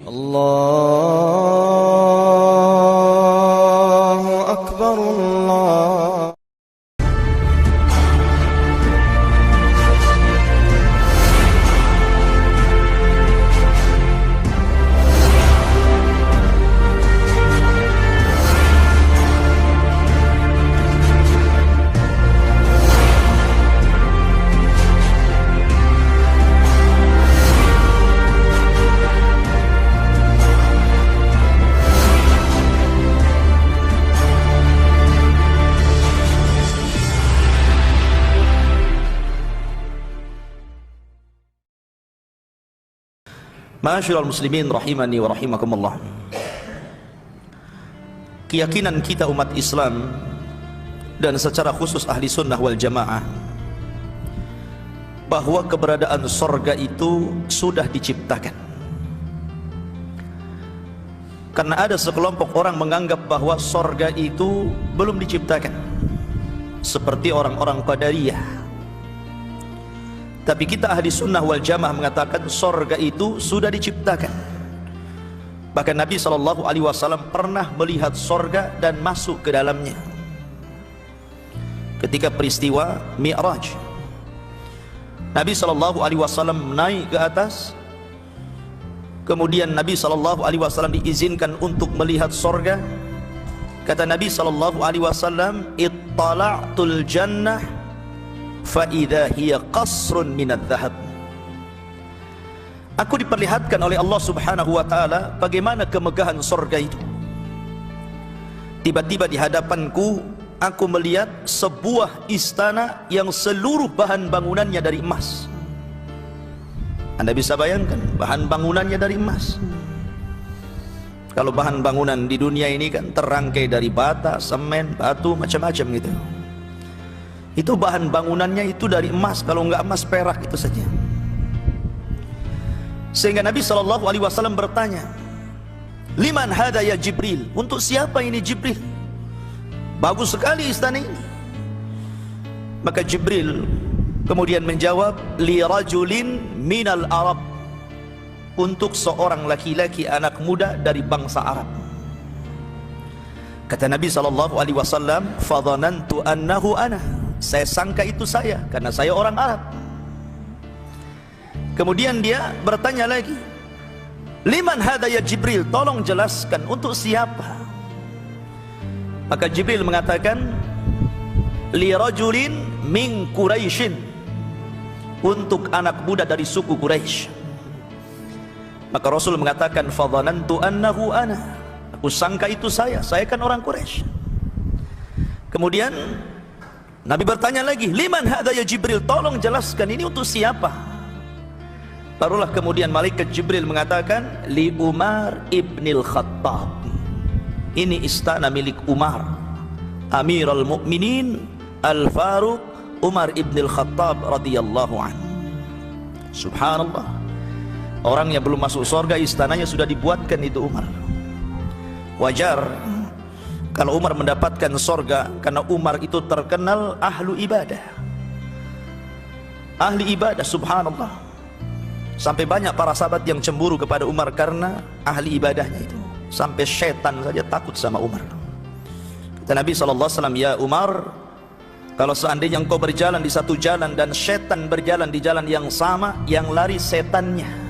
Allahu Akbar, Allah. Ma'asyiral muslimin rahimani wa rahimakumullah. Keyakinan kita umat Islam dan secara khusus ahli sunnah wal jamaah bahwa keberadaan sorga itu sudah diciptakan. Karena ada sekelompok orang menganggap bahwa sorga itu belum diciptakan, seperti orang-orang Qadariyah. Tapi kita ahli sunnah wal jamaah mengatakan sorga itu sudah diciptakan. Bahkan Nabi SAW pernah melihat sorga dan masuk ke dalamnya ketika peristiwa Mi'raj. Nabi SAW naik ke atas, kemudian Nabi SAW diizinkan untuk melihat sorga. Kata Nabi SAW, ittala'tul jannah fa'idha hiya qasrun minad dhahab. Aku diperlihatkan oleh Allah subhanahu wa ta'ala bagaimana kemegahan sorga itu. Tiba-tiba di hadapanku aku melihat sebuah istana yang seluruh bahan bangunannya dari emas. Anda bisa bayangkan, bahan bangunannya dari emas. Kalau bahan bangunan di dunia ini kan terangkai dari bata, semen, batu, macam-macam gitu. Itu bahan bangunannya itu dari emas, kalau enggak emas perak itu saja. Sehingga Nabi SAW bertanya, liman hada ya Jibril? Untuk siapa ini Jibril? Bagus sekali istana ini. Maka Jibril kemudian menjawab, li rajulin minal Arab, untuk seorang laki-laki anak muda dari bangsa Arab. Kata Nabi SAW, fadhanantu annahu ana, saya sangka itu saya, karena saya orang Arab. Kemudian dia bertanya lagi, liman hada ya Jibril? Tolong jelaskan untuk siapa? Maka Jibril mengatakan, li rajulin min Quraisyin, untuk anak muda dari suku Quraisy. Maka Rasul mengatakan, fadhanantu annahu ana, aku sangka itu saya kan orang Quraisy. Kemudian Nabi bertanya lagi, liman hadza ya Jibril? Tolong jelaskan ini untuk siapa? Barulah kemudian malaikat Jibril mengatakan, li Umar ibnil Khattab. Ini istana milik Umar, Amirul Mukminin Al-Faruq Umar ibnil Khattab radhiyallahu anhu. Subhanallah. Orang yang belum masuk surga istananya sudah dibuatkan itu Umar. Wajar kalau Umar mendapatkan sorga, karena Umar itu terkenal ahlu ibadah. Ahli ibadah, subhanallah. Sampai banyak para sahabat yang cemburu kepada Umar karena ahli ibadahnya itu. Sampai setan saja takut sama Umar. Kata Nabi SAW, ya Umar, kalau seandainya engkau berjalan di satu jalan dan setan berjalan di jalan yang sama, yang lari setannya.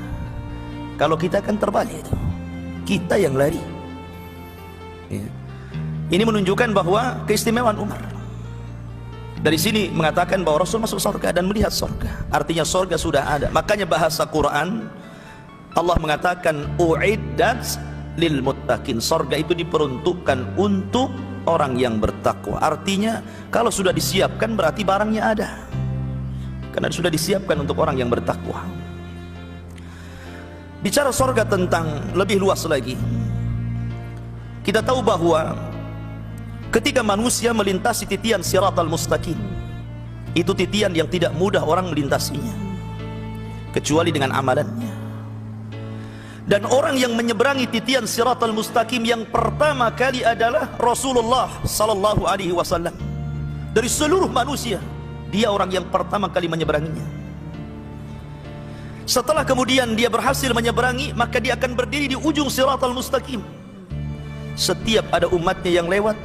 Kalau kita kan terbalik itu, kita yang lari. Ya. Ini menunjukkan bahwa keistimewaan Umar. Dari sini mengatakan bahwa Rasul masuk surga dan melihat surga. Artinya surga sudah ada. Makanya bahasa Quran Allah mengatakan uiddat lil muttaqin. Surga itu diperuntukkan untuk orang yang bertakwa. Artinya kalau sudah disiapkan berarti barangnya ada. Karena sudah disiapkan untuk orang yang bertakwa. Bicara surga tentang lebih luas lagi, kita tahu bahwa ketika manusia melintasi titian siratal mustaqim, itu titian yang tidak mudah orang melintasinya kecuali dengan amalannya. Dan orang yang menyeberangi titian siratal mustaqim yang pertama kali adalah Rasulullah sallallahu alaihi wasallam. Dari seluruh manusia, dia orang yang pertama kali menyeberanginya. Setelah kemudian dia berhasil menyeberangi, maka dia akan berdiri di ujung Siratal Mustaqim. Setiap ada umatnya yang lewat,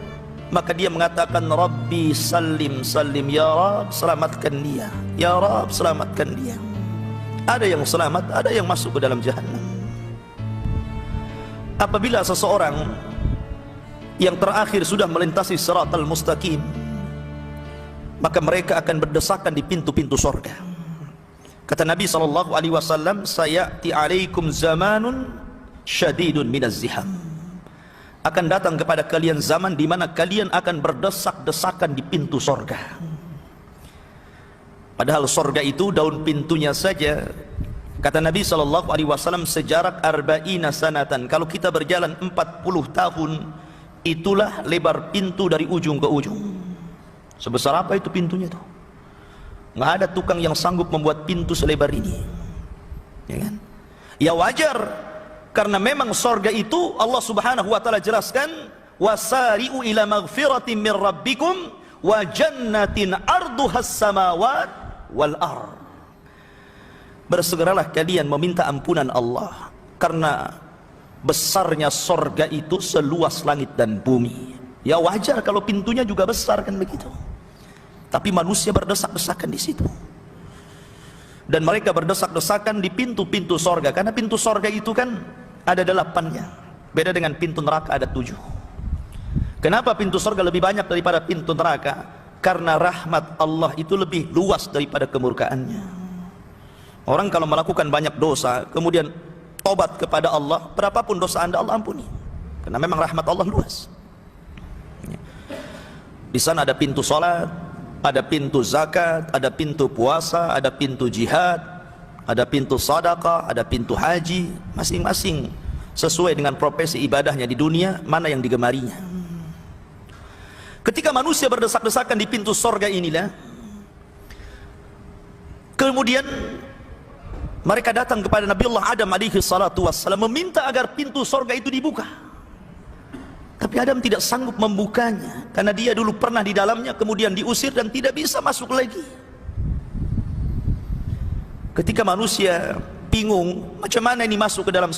maka dia mengatakan, Rabbi salim salim, ya Rab selamatkan dia, ya Rab selamatkan dia. Ada yang selamat, ada yang masuk ke dalam jahannam. Apabila seseorang yang terakhir sudah melintasi Siratal Mustaqim, maka mereka akan berdesakan di pintu-pintu sorga. Kata Nabi SAW, sayati alaikum zamanun syadidun minaz ziham. Akan datang kepada kalian zaman di mana kalian akan berdesak-desakan di pintu sorga. Padahal sorga itu daun pintunya saja, kata Nabi SAW, sejarak arba'ina sanatan. Kalau kita berjalan 40 tahun, itulah lebar pintu dari ujung ke ujung. Sebesar apa itu pintunya tuh? Nggak ada tukang yang sanggup membuat pintu selebar ini, ya kan? Ya wajar, karena memang sorga itu Allah Subhanahu wa taala jelaskan, wasari'u ila maghfiratin min rabbikum wa jannatin arduhas samawat wal ard. Bersegeralah kalian meminta ampunan Allah, karena besarnya sorga itu seluas langit dan bumi. Ya wajar kalau pintunya juga besar, kan begitu. Tapi manusia berdesak-desakan di situ, dan mereka berdesak-desakan di pintu-pintu sorga, karena pintu sorga itu kan ada 8-nya. Beda dengan pintu neraka, ada 7. Kenapa pintu sorga lebih banyak daripada pintu neraka? Karena rahmat Allah itu lebih luas daripada kemurkaannya. Orang kalau melakukan banyak dosa, kemudian tobat kepada Allah, berapapun dosa Anda, Allah ampuni, karena memang rahmat Allah luas. Di sana ada pintu salat, ada pintu zakat, ada pintu puasa, ada pintu jihad, ada pintu sedekah, ada pintu haji. Masing-masing sesuai dengan profesi ibadahnya di dunia, mana yang digemarinya. Ketika manusia berdesak-desakan di pintu sorga inilah, kemudian mereka datang kepada Nabiullah Adam alaihi salatu wassalam, meminta agar pintu sorga itu dibuka. Tapi Adam tidak sanggup membukanya, karena dia dulu pernah di dalamnya, kemudian diusir dan tidak bisa masuk lagi. Ketika manusia bingung, macam mana ini masuk ke dalam